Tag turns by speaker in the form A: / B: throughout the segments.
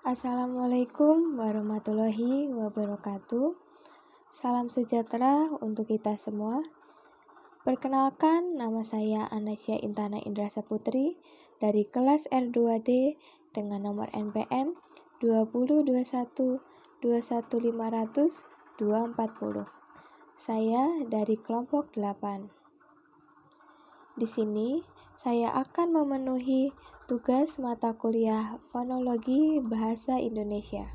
A: Assalamualaikum warahmatullahi wabarakatuh. Salam sejahtera untuk kita semua. Perkenalkan, nama saya Anasya Intana Indra Saputri dari kelas R2D dengan nomor NPM 2021 21500 240. Saya dari kelompok 8. Di sini, saya akan memenuhi tugas mata kuliah Fonologi Bahasa Indonesia.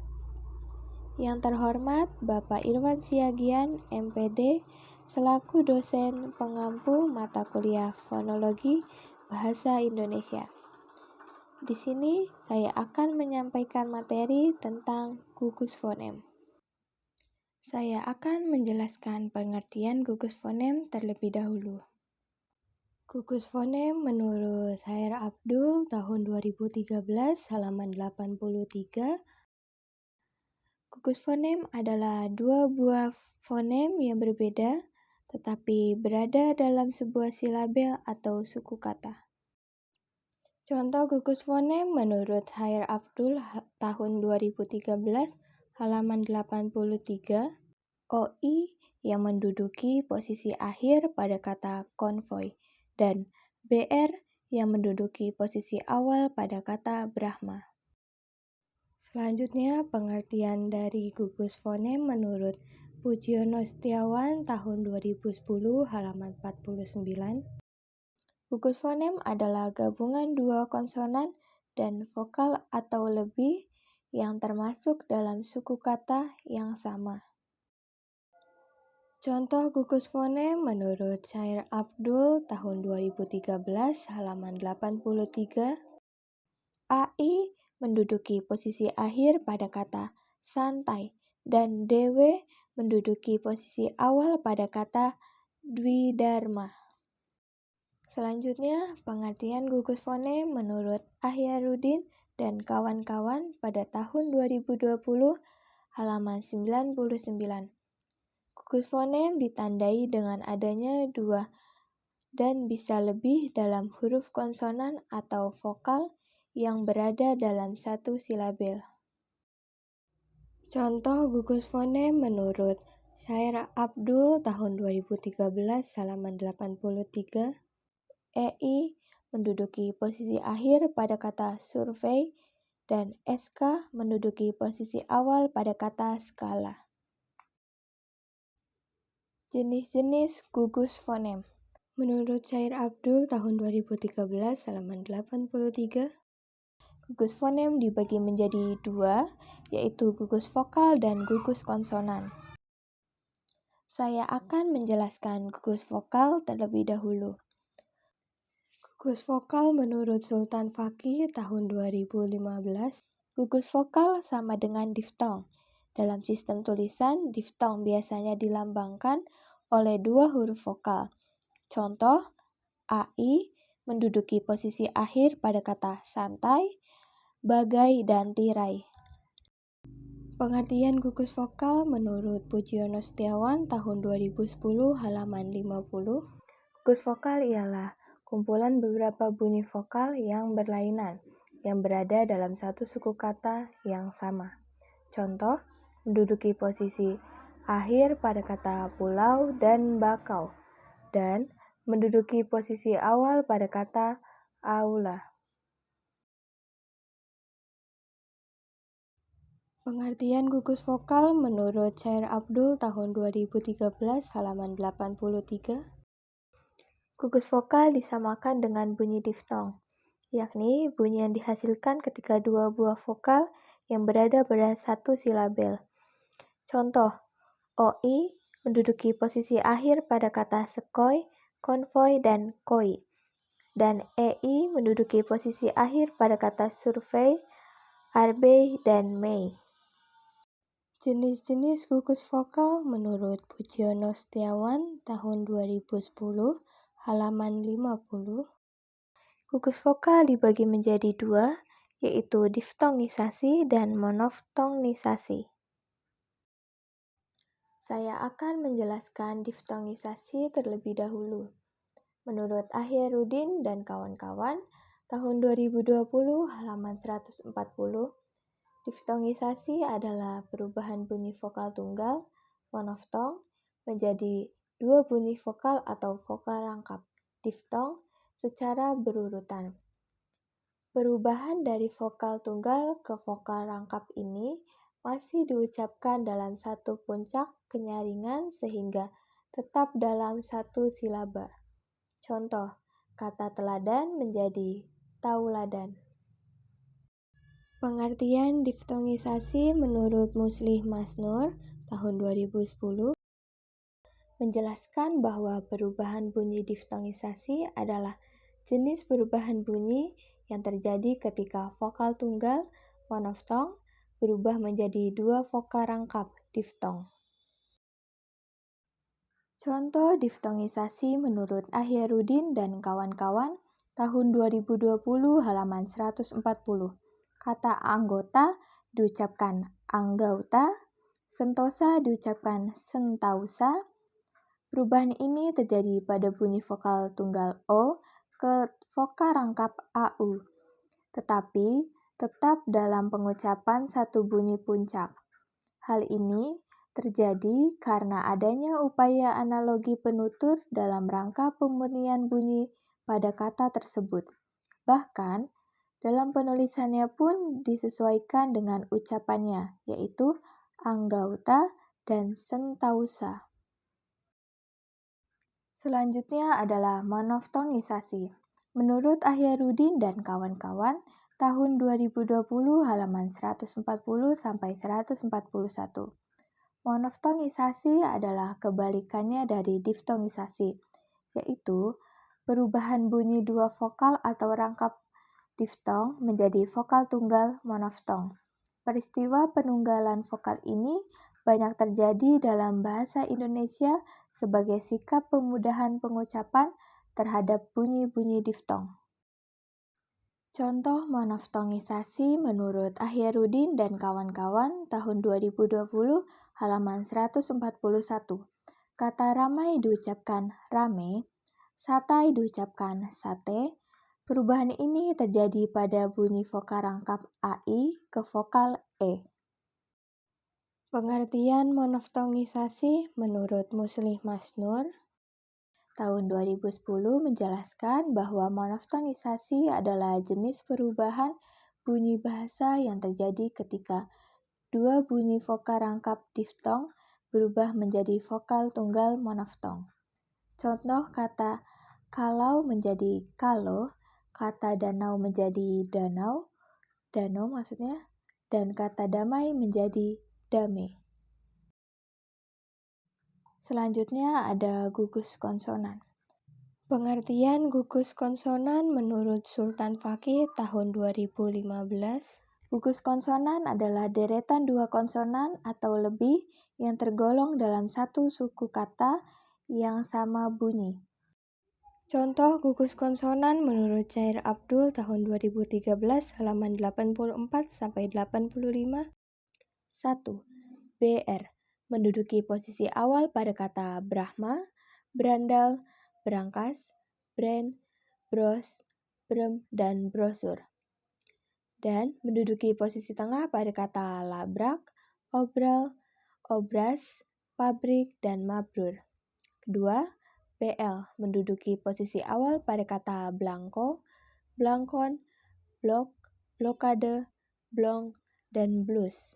A: Yang terhormat Bapak Irwan Siagian, MPD, selaku dosen pengampu mata kuliah Fonologi Bahasa Indonesia. Di sini, saya akan menyampaikan materi tentang gugus fonem. Saya akan menjelaskan pengertian gugus fonem terlebih dahulu. Gugus fonem menurut Sair Abdul tahun 2013 halaman 83. Gugus fonem adalah dua buah fonem yang berbeda tetapi berada dalam sebuah silabel atau suku kata. Contoh gugus fonem menurut Sair Abdul tahun 2013 halaman 83. OI yang menduduki posisi akhir pada kata konvoy dan BR yang menduduki posisi awal pada kata Brahma. Selanjutnya, pengertian dari gugus fonem menurut Pujiono Setiawan tahun 2010 halaman 49. Gugus fonem adalah gabungan dua konsonan dan vokal atau lebih yang termasuk dalam suku kata yang sama. Contoh gugus fonem menurut Sair Abdul tahun 2013 halaman 83. AI menduduki posisi akhir pada kata santai dan DW menduduki posisi awal pada kata dwidharma. Selanjutnya, pengertian gugus fonem menurut Ahyarudin dan kawan-kawan pada tahun 2020 halaman 99. Gugus fonem ditandai dengan adanya dua dan bisa lebih dalam huruf konsonan atau vokal yang berada dalam satu silabel. Contoh gugus fonem menurut Sair Abdul tahun 2013 halaman 83. EI menduduki posisi akhir pada kata survei dan SK menduduki posisi awal pada kata skala. Jenis-jenis gugus fonem. Menurut Sair Abdul tahun 2013 halaman 83, gugus fonem dibagi menjadi dua, yaitu gugus vokal dan gugus konsonan. Saya akan menjelaskan gugus vokal terlebih dahulu. Gugus vokal menurut Sultan Fakih tahun 2015, gugus vokal sama dengan diftong. Dalam sistem tulisan, diftong biasanya dilambangkan oleh dua huruf vokal. Contoh, AI menduduki posisi akhir pada kata santai, bagai, dan tirai. Pengertian gugus vokal menurut Pujiono Setiawan tahun 2010 halaman 50. Gugus vokal ialah kumpulan beberapa bunyi vokal yang berlainan, yang berada dalam satu suku kata yang sama. Contoh, menduduki posisi akhir pada kata pulau dan bakau, dan menduduki posisi awal pada kata aula. Pengertian gugus vokal menurut Sair Abdul tahun 2013 halaman 83. Gugus vokal disamakan dengan bunyi diftong, yakni bunyi yang dihasilkan ketika dua buah vokal yang berada pada satu silabel. Contoh, OI menduduki posisi akhir pada kata sekoi, konvoy, dan koi. Dan EI menduduki posisi akhir pada kata survei, arbei, dan mei. Jenis-jenis gugus vokal menurut Pujiono Setiawan tahun 2010 halaman 50. Gugus vokal dibagi menjadi dua, yaitu diftongisasi dan monoftongisasi. Saya akan menjelaskan diftongisasi terlebih dahulu. Menurut Ahyarudin dan kawan-kawan, tahun 2020 halaman 140, Diftongisasi adalah perubahan bunyi vokal tunggal, monoftong, menjadi dua bunyi vokal atau vokal rangkap, diftong, secara berurutan. Perubahan dari vokal tunggal ke vokal rangkap ini masih diucapkan dalam satu puncak kenyaringan sehingga tetap dalam satu silaba. Contoh, kata teladan menjadi tauladan. Pengertian diftongisasi menurut Muslih Masnur tahun 2010 menjelaskan bahwa perubahan bunyi diftongisasi adalah jenis perubahan bunyi yang terjadi ketika vokal tunggal, monoftong, berubah menjadi dua vokal rangkap, diftong. Contoh diftongisasi menurut Ahyarudin dan kawan-kawan tahun 2020 halaman 140. Kata anggota diucapkan anggauta, sentosa diucapkan sentausa. Perubahan ini terjadi pada bunyi vokal tunggal O ke vokal rangkap AU, tetapi tetap dalam pengucapan satu bunyi puncak. Hal ini terjadi karena adanya upaya analogi penutur dalam rangka pemurnian bunyi pada kata tersebut. Bahkan, dalam penulisannya pun disesuaikan dengan ucapannya, yaitu anggauta dan sentausa. Selanjutnya adalah monoftongisasi. Menurut Ahyarudin dan kawan-kawan, tahun 2020 halaman 140 sampai 141. Monoftongisasi adalah kebalikannya dari diftongisasi, yaitu perubahan bunyi dua vokal atau rangkap diftong menjadi vokal tunggal monoftong. Peristiwa penunggalan vokal ini banyak terjadi dalam bahasa Indonesia sebagai sikap pemudahan pengucapan terhadap bunyi-bunyi diftong. Contoh monoftongisasi menurut Ahyarudin dan kawan-kawan tahun 2020 halaman 141. Kata ramai diucapkan rame, satai diucapkan sate. Perubahan ini terjadi pada bunyi vokal rangkap AI ke vokal E. Pengertian monoftongisasi menurut Muslih Masnur tahun 2010 menjelaskan bahwa monoftongisasi adalah jenis perubahan bunyi bahasa yang terjadi ketika dua bunyi vokal rangkap diftong berubah menjadi vokal tunggal monoftong. Contoh kata kalau menjadi kalo, kata danau menjadi danau maksudnya, dan kata damai menjadi dame. Selanjutnya ada gugus konsonan. Pengertian gugus konsonan menurut Sultan Fakih tahun 2015. Gugus konsonan adalah deretan dua konsonan atau lebih yang tergolong dalam satu suku kata yang sama bunyi. Contoh gugus konsonan menurut Chair Abdul tahun 2013 halaman 84 sampai 85. 1. BR menduduki posisi awal pada kata Brahma, berandal, berangkas, brand, bros, brem, dan brosur. Dan menduduki posisi tengah pada kata labrak, obral, obras, pabrik, dan mabrur. Kedua, BL menduduki posisi awal pada kata blanko, blankon, blok, blokade, blong, dan blus.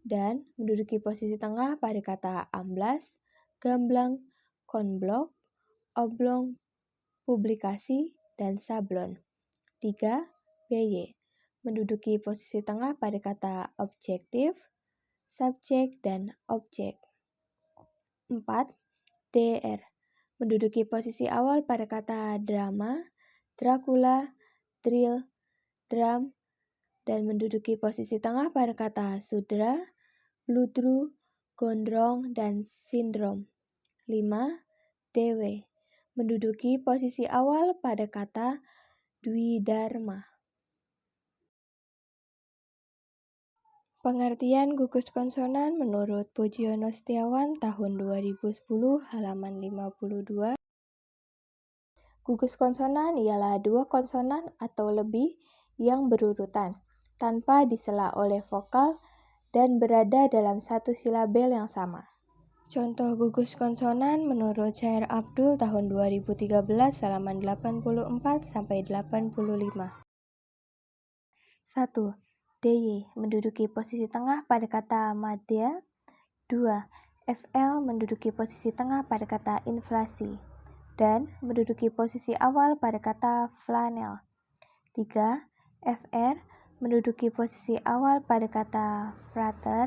A: Dan menduduki posisi tengah pada kata amblas, gamblang, konblok, oblong, publikasi, dan sablon. 3. BY menduduki posisi tengah pada kata objektif, subjek, dan objek. 4. DR menduduki posisi awal pada kata drama, Dracula, drill, drum, dan menduduki posisi tengah pada kata sudra, bludru, gondrong, dan sindrom. 5. DW menduduki posisi awal pada kata dwidharma. Pengertian gugus konsonan menurut Pujiono Setiawan tahun 2010 halaman 52. Gugus konsonan ialah dua konsonan atau lebih yang berurutan. tanpa disela oleh vokal dan berada dalam satu silabel yang sama. Contoh gugus konsonan menurut Chair Abdul tahun 2013 halaman 84-85. 1. DY menduduki posisi tengah pada kata madya. 2. FL menduduki posisi tengah pada kata inflasi dan menduduki posisi awal pada kata flanel. 3. FR menduduki posisi awal pada kata frater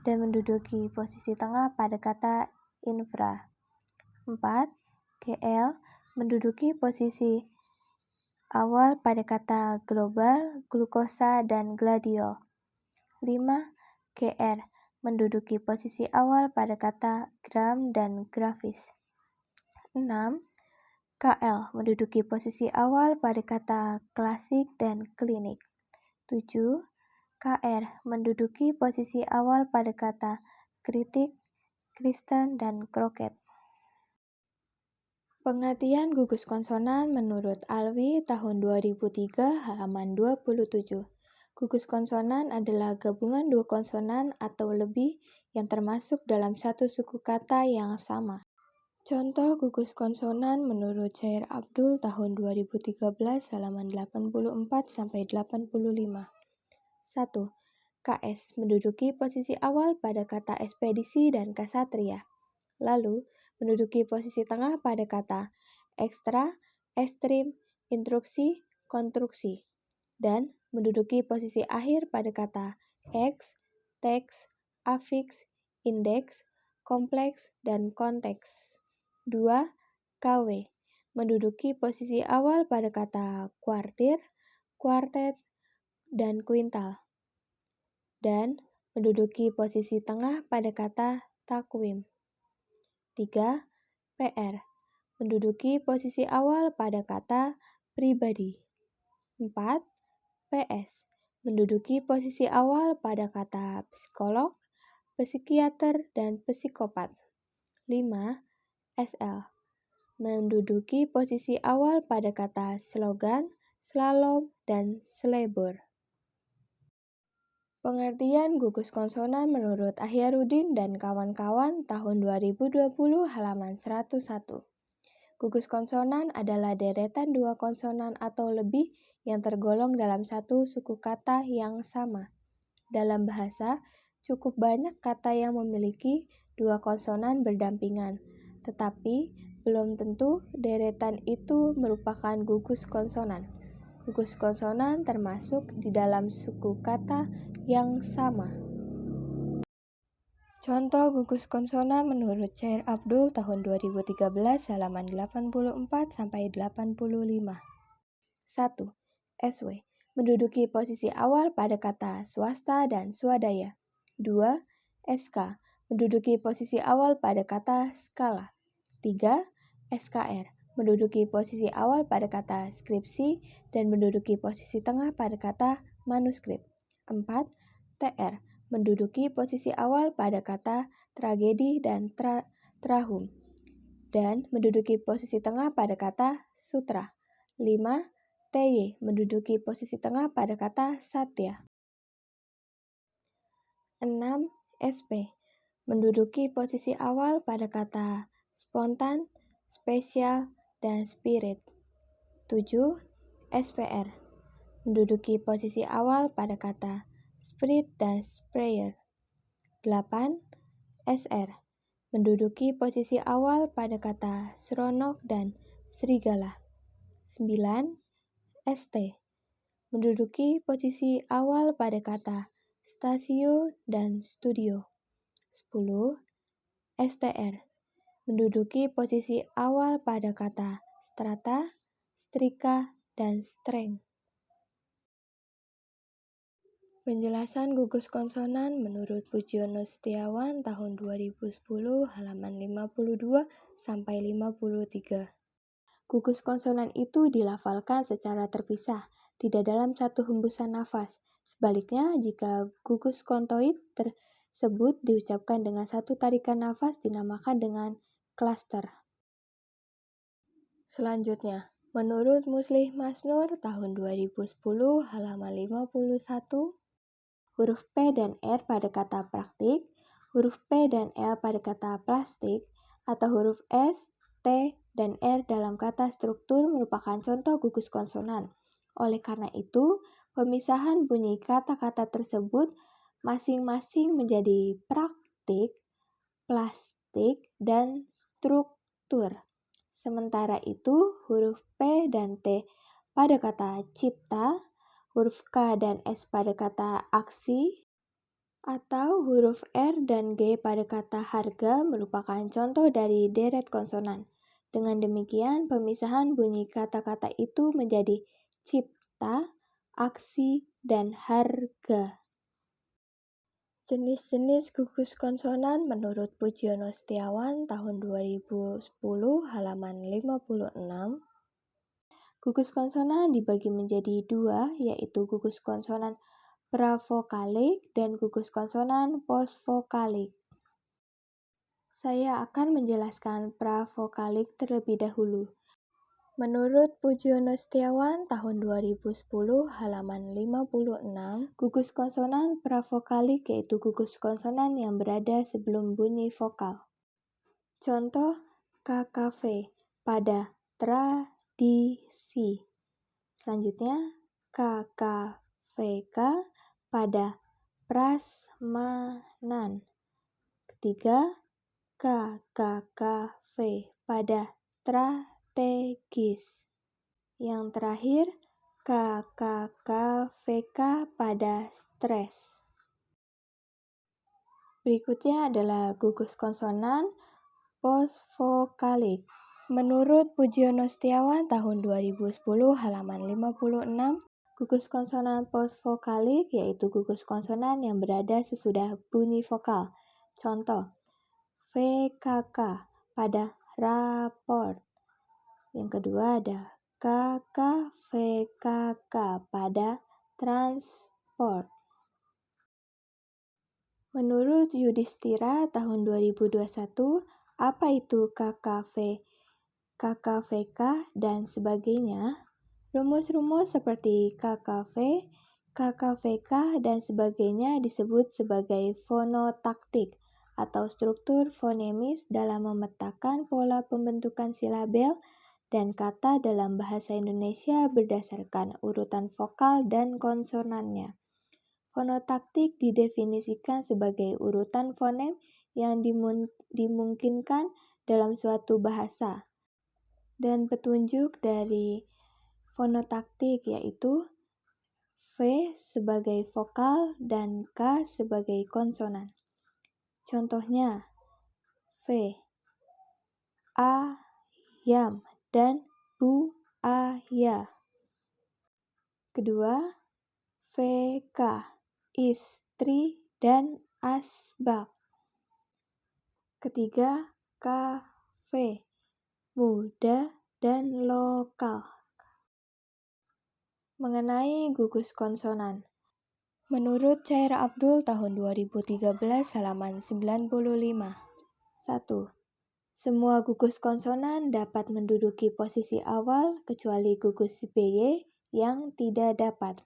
A: dan menduduki posisi tengah pada kata infra. 4. GL menduduki posisi awal pada kata global, glukosa, dan gladiol. 5. GR menduduki posisi awal pada kata gram dan grafis. 6. KL menduduki posisi awal pada kata klasik dan klinik. 7. KR menduduki posisi awal pada kata kritik, Kristen, dan kroket. Pengertian gugus konsonan menurut Alwi tahun 2003 halaman 27. Gugus konsonan adalah gabungan dua konsonan atau lebih yang termasuk dalam satu suku kata yang sama. Contoh gugus konsonan menurut Chair Abdul tahun 2013 halaman 84-85. 1. KS menduduki posisi awal pada kata ekspedisi dan kasatria, lalu menduduki posisi tengah pada kata ekstra, ekstrim, instruksi, konstruksi, dan menduduki posisi akhir pada kata X, teks, afiks, indeks, kompleks, dan konteks. 2. KW menduduki posisi awal pada kata kuartir, kuartet, dan kuintal, dan menduduki posisi tengah pada kata takwim. 3. PR menduduki posisi awal pada kata pribadi. 4. PS menduduki posisi awal pada kata psikolog, psikiater, dan psikopat. 5. SL menduduki posisi awal pada kata slogan, slalom, dan selebor. Pengertian gugus konsonan menurut Ahyarudin dan kawan-kawan tahun 2020 halaman 101. Gugus konsonan adalah deretan dua konsonan atau lebih yang tergolong dalam satu suku kata yang sama. Dalam bahasa, cukup banyak kata yang memiliki dua konsonan berdampingan, tetapi belum tentu deretan itu merupakan gugus konsonan. Gugus konsonan termasuk di dalam suku kata yang sama. Contoh gugus konsonan menurut Chair Abdul tahun 2013 halaman 84-85. 1. SW menduduki posisi awal pada kata swasta dan swadaya. 2. SK menduduki posisi awal pada kata skala. 3. SKR menduduki posisi awal pada kata skripsi dan menduduki posisi tengah pada kata manuskrip. 4. TR menduduki posisi awal pada kata tragedi dan trahum dan menduduki posisi tengah pada kata sutra. 5. TY menduduki posisi tengah pada kata satya. 6. SP menduduki posisi awal pada kata spontan, spesial, dan spirit. 7. SPR menduduki posisi awal pada kata spirit dan sprayer. 8. SR menduduki posisi awal pada kata seronok dan serigala. 9. ST menduduki posisi awal pada kata stasio dan studio. 10. STR menduduki posisi awal pada kata strata, strika, dan strength. Penjelasan gugus konsonan menurut Pujono Setiawan tahun 2010 halaman 52-53. Gugus konsonan itu dilafalkan secara terpisah, tidak dalam satu hembusan nafas. Sebaliknya, jika gugus kontoid tersebut diucapkan dengan satu tarikan nafas dinamakan dengan klaster. Selanjutnya, Menurut Muslih Masnur tahun 2010 halaman 51, huruf P dan R pada kata praktik, huruf P dan L pada kata plastik, atau huruf S, T, dan R dalam kata struktur merupakan contoh gugus konsonan. Oleh karena itu, pemisahan bunyi kata-kata tersebut masing-masing menjadi praktik, plastik, dan struktur. Sementara itu, huruf P dan T pada kata cipta, huruf K dan S pada kata aksi, atau huruf R dan G pada kata harga merupakan contoh dari deret konsonan. Dengan demikian, pemisahan bunyi kata-kata itu menjadi cipta, aksi, dan harga. Jenis-jenis gugus konsonan menurut Pujiono Setiawan tahun 2010 halaman 56. Gugus konsonan dibagi menjadi dua, yaitu gugus konsonan pravokalik dan gugus konsonan posvokalik. Saya akan menjelaskan pravokalik terlebih dahulu. Menurut Pujiono Setiawan tahun 2010 halaman 56, gugus konsonan pravokalik yaitu gugus konsonan yang berada sebelum bunyi vokal. Contoh KKV pada tradisi. Selanjutnya KKVK pada prasmanan. Ketiga, KKKV pada strategis. Yang terakhir, KKKVK pada stres. Berikutnya adalah gugus konsonan posvokalik. Menurut Pujiono Setiawan tahun 2010 halaman 56, gugus konsonan posvokalik yaitu gugus konsonan yang berada sesudah bunyi vokal. Contoh, VKK pada raport. Yang kedua ada KKVKK pada transport. Menurut Yudhistira tahun 2021, apa itu KKV, KKVK, dan sebagainya? Rumus-rumus seperti KKV, KKVK, dan sebagainya disebut sebagai fonotaktik atau struktur fonemis dalam memetakan pola pembentukan silabel dan kata dalam bahasa Indonesia berdasarkan urutan vokal dan konsonannya. Fonotaktik didefinisikan sebagai urutan fonem yang dimungkinkan dalam suatu bahasa. Dan petunjuk dari fonotaktik yaitu V sebagai vokal dan K sebagai konsonan. Contohnya, V, ayam, dan buaya. Kedua, VK, istri dan asbak. Ketiga, KV, muda dan lokal. Mengenai gugus konsonan. Menurut Chair Abdul tahun 2013 halaman 95. 1. Semua gugus konsonan dapat menduduki posisi awal kecuali gugus BY yang tidak dapat.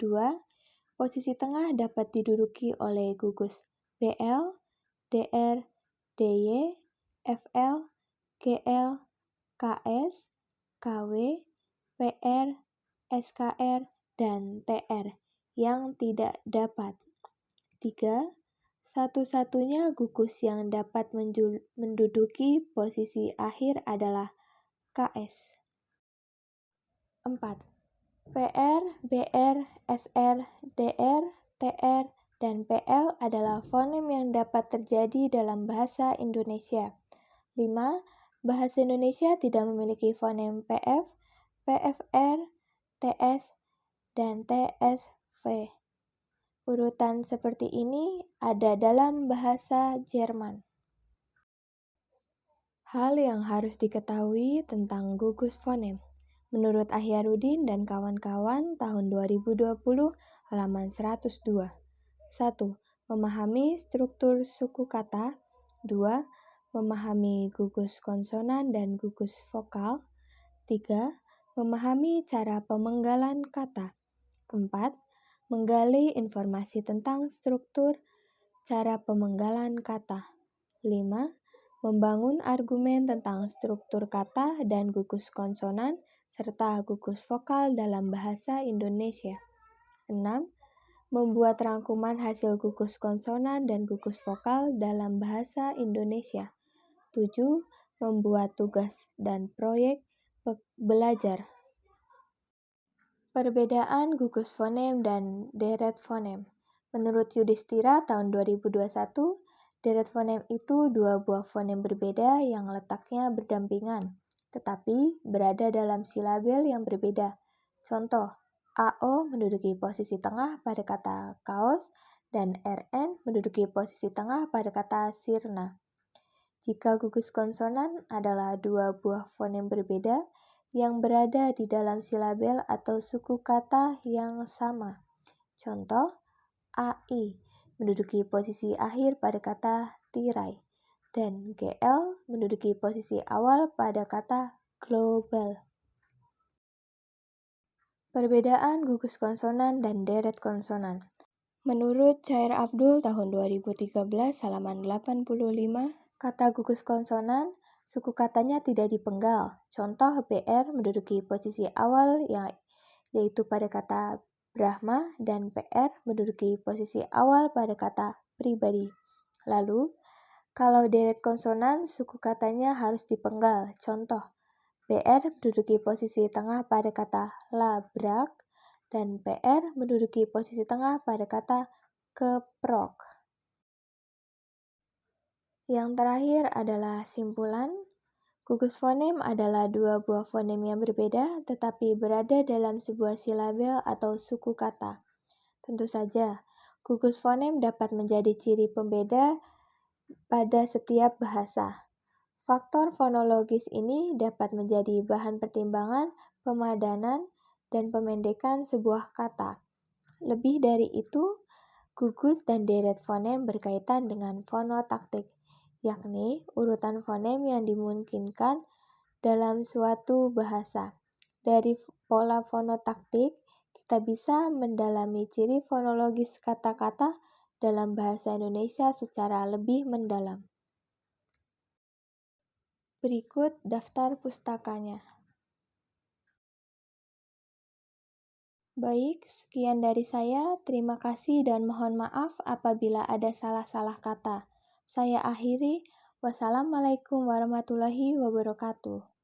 A: 2. Posisi tengah dapat diduduki oleh gugus BL, DR, DY, FL, GL, KS, KW, PR, SKR, dan TR yang tidak dapat. 3. Satu-satunya gugus yang dapat menduduki posisi akhir adalah KS. 4. PR, BR, SR, DR, TR, dan PL adalah fonem yang dapat terjadi dalam bahasa Indonesia. 5. Bahasa Indonesia tidak memiliki fonem PF, PFR, TS, dan TSV. Urutan seperti ini ada dalam bahasa Jerman. Hal yang harus diketahui tentang gugus fonem. Menurut Ahyarudin dan kawan-kawan tahun 2020 halaman 102. 1. Memahami struktur suku kata. 2. Memahami gugus konsonan dan gugus vokal. 3. Memahami cara pemenggalan kata. 4. Menggali informasi tentang struktur cara pemenggalan kata. 5. Membangun argumen tentang struktur kata dan gugus konsonan serta gugus vokal dalam bahasa Indonesia. 6. Membuat rangkuman hasil gugus konsonan dan gugus vokal dalam bahasa Indonesia. 7. Membuat tugas dan proyek belajar. Perbedaan gugus fonem dan deret fonem. Menurut Yudhistira tahun 2021, deret fonem itu dua buah fonem berbeda yang letaknya berdampingan, tetapi berada dalam silabel yang berbeda. Contoh, AO menduduki posisi tengah pada kata kaos dan RN menduduki posisi tengah pada kata sirna. Jika gugus konsonan adalah dua buah fonem berbeda yang berada di dalam silabel atau suku kata yang sama. Contoh, AI menduduki posisi akhir pada kata tirai, dan GL menduduki posisi awal pada kata global. Perbedaan gugus konsonan dan deret konsonan. Menurut Chair Abdul tahun 2013 halaman 85, kata gugus konsonan, suku katanya tidak dipenggal. Contoh, BR menduduki posisi awal yaitu pada kata Brahma dan PR menduduki posisi awal pada kata pribadi. Lalu, kalau deret konsonan, suku katanya harus dipenggal. Contoh, BR menduduki posisi tengah pada kata labrak dan PR menduduki posisi tengah pada kata keprok. Yang terakhir adalah simpulan. Gugus fonem adalah dua buah fonem yang berbeda tetapi berada dalam sebuah silabel atau suku kata. Tentu saja, gugus fonem dapat menjadi ciri pembeda pada setiap bahasa. Faktor fonologis ini dapat menjadi bahan pertimbangan, pemadanan, dan pemendekan sebuah kata. Lebih dari itu, gugus dan deret fonem berkaitan dengan fonotaktik, yakni urutan fonem yang dimungkinkan dalam suatu bahasa. Dari pola fonotaktik, kita bisa mendalami ciri fonologis kata-kata dalam bahasa Indonesia secara lebih mendalam. Berikut daftar pustakanya. Baik, sekian dari saya. Terima kasih dan mohon maaf apabila ada salah-salah kata. Saya akhiri. Wassalamualaikum warahmatullahi wabarakatuh.